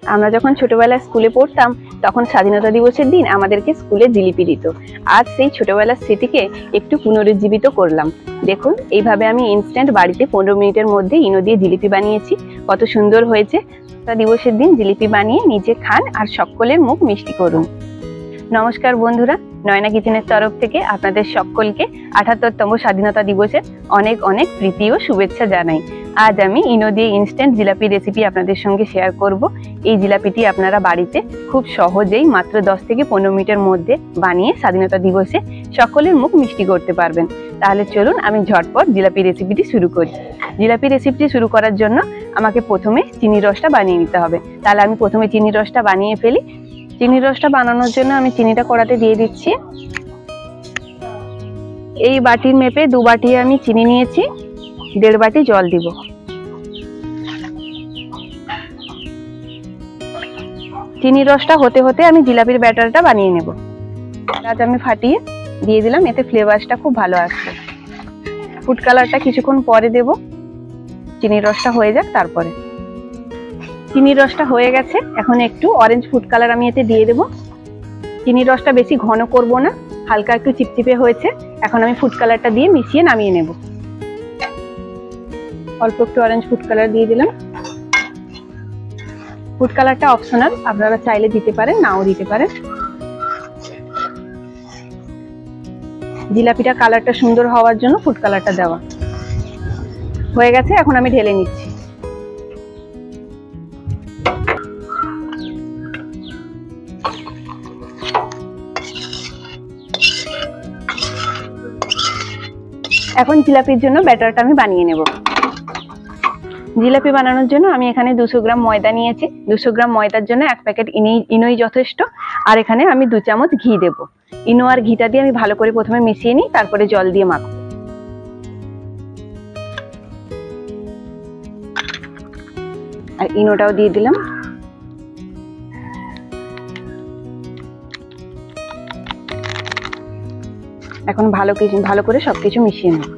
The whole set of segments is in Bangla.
আমরা যখন ছোটবেলায় স্কুলে পড়তাম তখন স্বাধীনতা দিবসের দিন আমাদেরকে স্কুলে জিলিপি দিত। আজ সেই ছোটবেলার স্মৃতিকে একটু পুনরুজ্জীবিত করলাম। দেখুন, এইভাবে আমি ইনস্ট্যান্ট বাড়িতে 15 মিনিটের মধ্যে ইনো দিয়ে জিলিপি বানিয়েছি। কত সুন্দর হয়েছে। স্বাধীনতা দিবসের দিন জিলিপি বানিয়ে নিজে খান আর সকলের মুখ মিষ্টি করুন। নমস্কার বন্ধুরা, নয়না কিচেনের তরফ থেকে আপনাদের সকলকে 78তম স্বাধীনতা দিবসের অনেক অনেক প্রীতি ও শুভেচ্ছা জানাই। আজ আমি ইনো দিয়ে ইনস্ট্যান্ট জিলাপি রেসিপি আপনাদের সঙ্গে শেয়ার করব। এই জিলাপিটি আপনারা বাড়িতে খুব সহজেই মাত্র 10 থেকে 15 মিনিটের মধ্যে বানিয়ে স্বাধীনতা দিবসে সকলের মুখ মিষ্টি করতে পারবেন। তাহলে চলুন আমি ঝটপট জিলাপি রেসিপিটি শুরু করি। জিলাপি রেসিপিটি শুরু করার জন্য আমাকে প্রথমে চিনির রসটা বানিয়ে নিতে হবে। তাহলে আমি প্রথমে চিনির রসটা বানিয়ে ফেলি। চিনির রসটা বানানোর জন্য আমি চিনিটা কড়াতে দিয়ে দিচ্ছি। এই বাটির মেপে 2 বাটি আমি চিনি নিয়েছি, 1.5 বাটি জল দিব। চিনির রসটা হতে হতে আমি জিলাপির ব্যাটারটা বানিয়ে নেব। আজ আমি ফাটিয়ে দিয়ে দিলাম, এতে ফ্লেভারটা খুব ভালো আসবে। ফুড কালারটা কিছুক্ষণ পরে দেব, চিনির রসটা হয়ে যাক তারপরে। চিনির রসটা হয়ে গেছে, এখন একটু অরেঞ্জ ফুড কালার আমি এতে দিয়ে দেব। চিনির রসটা বেশি ঘন করব না, হালকা একটু চিপচিপে হয়েছে। এখন আমি ফুড কালারটা দিয়ে মিশিয়ে নামিয়ে নেব। অল্প একটু অরেঞ্জ ফুড কালার দিয়ে দিলাম। ফুড কালারটা অপশনাল, আপনারা চাইলে দিতে পারেন, নাও দিতে পারেন। জিলাপিটা কালারটা সুন্দর হওয়ার জন্য ফুড কালারটা দেওয়া হয়ে গেছে। এখন আমি ঢেলে নিচ্ছি। এখন জিলাপির জন্য ব্যাটারটা আমি বানিয়ে নেব। জিলাপি বানানোর জন্য আমি এখানে 200 গ্রাম ময়দা নিয়েছি। 200 গ্রাম ময়দার জন্য 1 প্যাকেট ইনোই যথেষ্ট। আর এখানে আমি 2 চামচ ঘি দেব। ইনো আর ঘিটা দিয়ে আমি ভালো করে প্রথমে মিশিয়ে নিই, তারপরে জল দিয়ে মাখবো। আর ইনোটাও দিয়ে দিলাম। এখন ভালো করে সবকিছু মিশিয়ে নেব।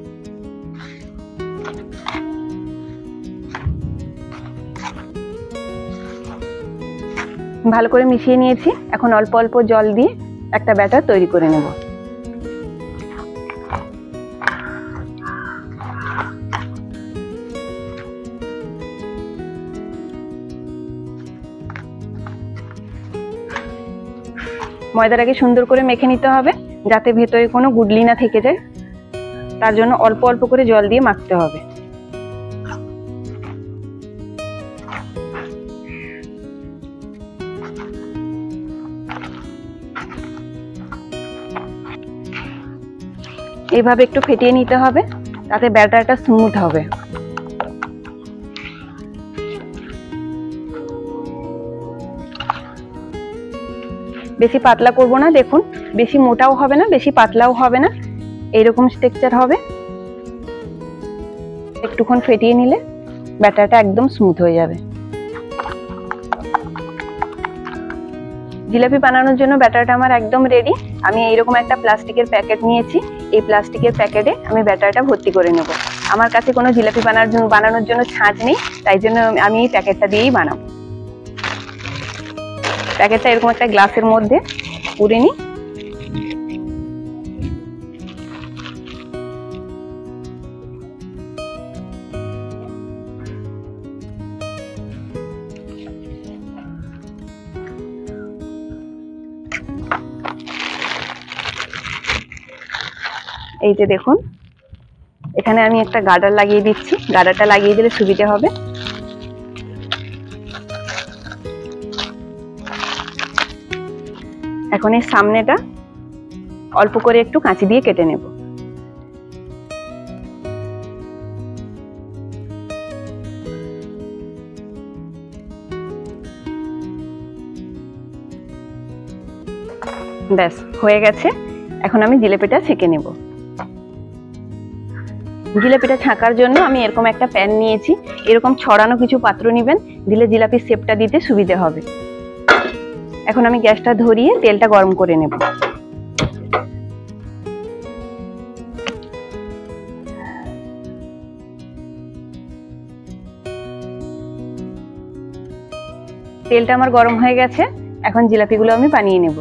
ভালো করে মিশিয়ে নিয়েছি। এখন অল্প অল্প জল দিয়ে একটা ব্যাটার তৈরি করে নেব। ময়দাটাকে সুন্দর করে মেখে নিতে হবে, যাতে ভেতরে কোনো গুডলি না থেকে যায়। তার জন্য অল্প অল্প করে জল দিয়ে মাখতে হবে। এইভাবে একটু ফেটিয়ে নিতে হবে, তাতে ব্যাটারটা স্মুথ হবে। বেশি পাতলা করব না, দেখুন, বেশি মোটাও হবে না, বেশি পাতলাও হবে না, এইরকম টেক্সচার হবে। একটুক্ষণ ফেটিয়ে নিলে ব্যাটারটা একদম স্মুথ হয়ে যাবে। জিলাপি বানানোর জন্য ব্যাটারটা আমার একদম রেডি। আমি এইরকম একটা প্লাস্টিকের প্যাকেট নিয়েছি। এই প্লাস্টিকের প্যাকেটে আমি ব্যাটারটা ভর্তি করে নেব। আমার কাছে কোনো জিলাপি বানানোর জন্য ছাঁচ নেই, তাই জন্য আমি এই প্যাকেটটা দিয়েই বানাবো। প্যাকেটটা এরকম একটা গ্লাসের মধ্যে পুরে নিই। এই যে দেখুন, এখানে আমি একটা গার্ডার লাগিয়ে দিচ্ছি। গার্ডারটা লাগিয়ে দিলে সুবিধা হবে। এখন এর সামনেটা অল্প করে একটু কাঁচি দিয়ে কেটে নেব। ব্যাস হয়ে গেছে। এখন আমি জিলাপিটা ছেঁকে নেব। জিলাপিটা ছাঁকার জন্য আমি এরকম একটা প্যান নিয়েছি। এরকম ছড়ানো কিছু পাত্র নেবেন, দিলে জিলাপির শেপটা দিতে সুবিধা হবে। এখন আমি গ্যাসটা ধরিয়ে তেলটা গরম করে নেব। তেলটা আমার গরম হয়ে গেছে, এখন জিলাপিগুলো আমি বানিয়ে নেব।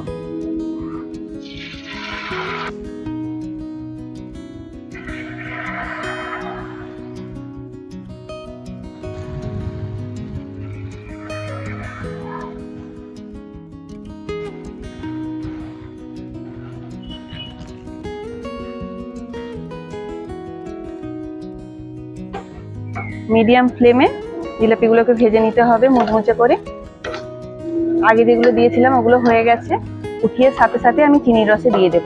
মিডিয়াম ফ্লেমে জিলাপিগুলোকে ভেজে নিতে হবে মুচমুচে করে। আগে যেগুলো দিয়েছিলাম ওগুলো হয়ে গেছে, উঠিয়ে সাথে সাথে আমি চিনির রসে দিয়ে দেব।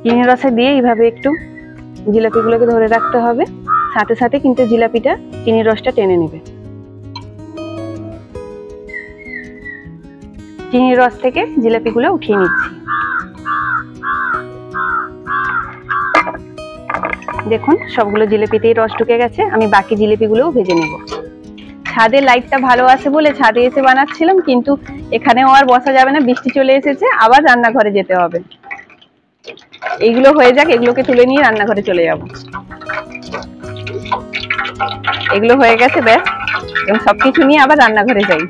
চিনির রসে দিয়ে এইভাবে একটু জিলাপিগুলোকে ধরে রাখতে হবে, সাথে সাথে কিন্তু জিলাপিটা চিনির রসটা টেনে নেবে। চিনির রস থেকে জিলাপিগুলো উঠিয়ে নিচ্ছি। দেখুন সবগুলো জিলিপিতেই রস ঢুকে গেছে, আমি বাকি জিলিপিগুলোও ভেজে নেব। ছাদে লাইটটা ভালো আছে বলে ছাদে এসে বানাচ্ছিলাম, কিন্তু এখানেও আর বসা যাবে না, বৃষ্টি চলে এসেছে, আবার রান্নাঘরে যেতে হবে। এইগুলো হয়ে যাক, এগুলোকে তুলে নিয়ে রান্নাঘরে চলে যাব। এগুলো হয়ে গেছে ব্যাস, এবং সবকিছু নিয়ে আবার রান্নাঘরে যাই।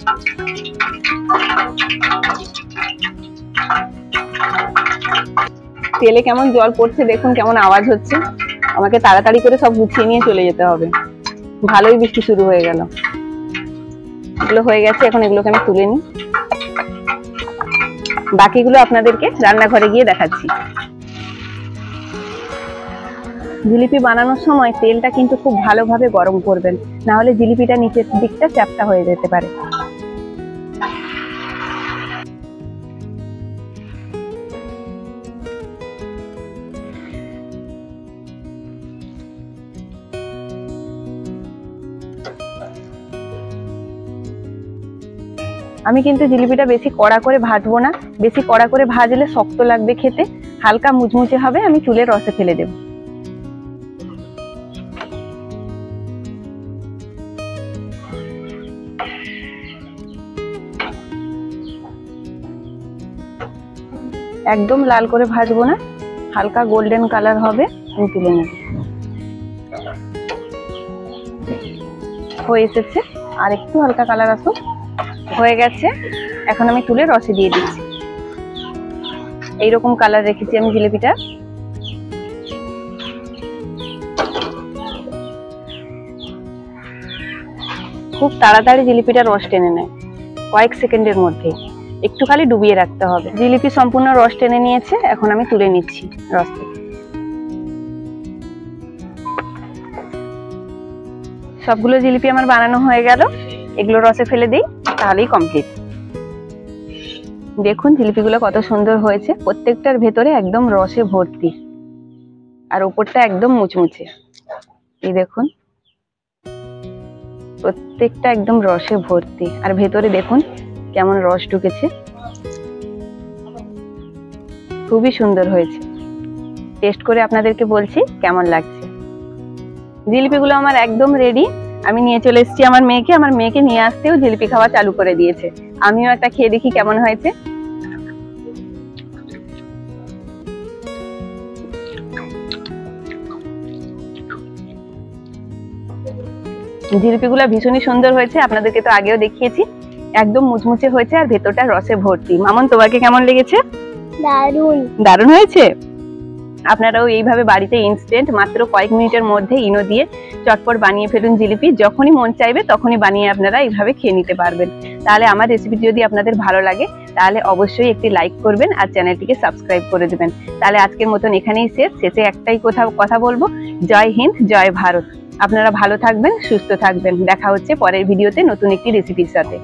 তেলে কেমন জল পড়ছে দেখুন, কেমন আওয়াজ হচ্ছে। আমাকে তাড়াতাড়ি করে সব গুছিয়ে নিয়ে চলে যেতে হবে, ভালোই বৃষ্টি শুরু হয়ে গেল। এগুলো হয়ে গেছে, এখন এগুলোকে আমি তুলে নিই। বাকিগুলো আপনাদেরকে রান্নাঘরে গিয়ে দেখাচ্ছি। জিলিপি বানানোর সময় তেলটা কিন্তু খুব ভালোভাবে গরম করবেন, না হলে জিলিপিটা নিচের দিকটা চ্যাপ্টা হয়ে যেতে পারে। আমি কিন্তু জিলিপিটা বেশি কড়া করে ভাজবো না, বেশি কড়া করে ভাজলে শক্ত লাগবে খেতে, হালকা মুচমুচে হবে। আমি চুলের রসে ফেলে দেব। একদম লাল করে ভাজবো না, হালকা গোল্ডেন কালার হবে, আমি তুলে নেব। হয়ে এসেছে, আর একটু হালকা কালার আসুক। হয়ে গেছে, এখন আমি তুলে রসে দিয়ে দিচ্ছি। এইরকম কালার রেখেছি আমি জিলিপিটা। খুব তাড়াতাড়ি জিলিপিটা রস টেনে নেয়, কয়েক সেকেন্ডের মধ্যে। একটু খালি ডুবিয়ে রাখতে হবে। জিলিপি সম্পূর্ণ রস টেনে নিয়েছে, এখন আমি তুলে নিচ্ছি রস থেকে। সবগুলো জিলিপি আমার বানানো হয়ে গেল, এগুলো রসে ফেলে দিই, তাহলেই কমপ্লিট। দেখুন জিলিপিগুলো কত সুন্দর হয়েছে, প্রত্যেকটার ভেতরে একদম রসে ভর্তি, আর উপরটা একদম মুচমুচে। এই দেখুন প্রত্যেকটা একদম রসে ভর্তি, আর ভেতরে দেখুন কেমন রস ঢুকেছে, খুবই সুন্দর হয়েছে। টেস্ট করে আপনাদেরকে বলছি কেমন লাগছে। জিলিপিগুলো আমার একদম রেডি। আমি নিয়ে চলে এসেছি আমার মেয়েকে, আমার মেয়েকে নিয়ে আসতেও জিলিপি খাওয়া চালু করে দিয়েছে। আমিও একটা খেয়ে দেখি কেমন হয়েছে। জিলিপিগুলো ভীষণই সুন্দর হয়েছে, আপনাদেরকে তো আগেও দেখিয়েছি। একদম মুচমুচে হয়েছে, আর ভেতরটা রসে ভর্তি। মামন, তোমাকে কেমন লেগেছে? দারুণ দারুণ হয়েছে। আপনারাও এইভাবে বাড়িতে ইনস্ট্যান্ট মাত্র কয়েক মিনিটের মধ্যে ইনো দিয়ে চটপট বানিয়ে ফেলুন জিলিপি। যখনই মন চাইবে তখনই বানিয়ে আপনারা এইভাবে খেয়ে নিতে পারবেন। তাহলে আমার রেসিপি যদি আপনাদের ভালো লাগে তাহলে অবশ্যই একটি লাইক করবেন আর চ্যানেলটিকে সাবস্ক্রাইব করে দেবেন। তাহলে আজকের মতন এখানেই শেষে একটাই কথা বলবো, জয় হিন্দ, জয় ভারত। আপনারা ভালো থাকবেন, সুস্থ থাকবেন। দেখা হচ্ছে পরের ভিডিওতে নতুন একটি রেসিপির সাথে।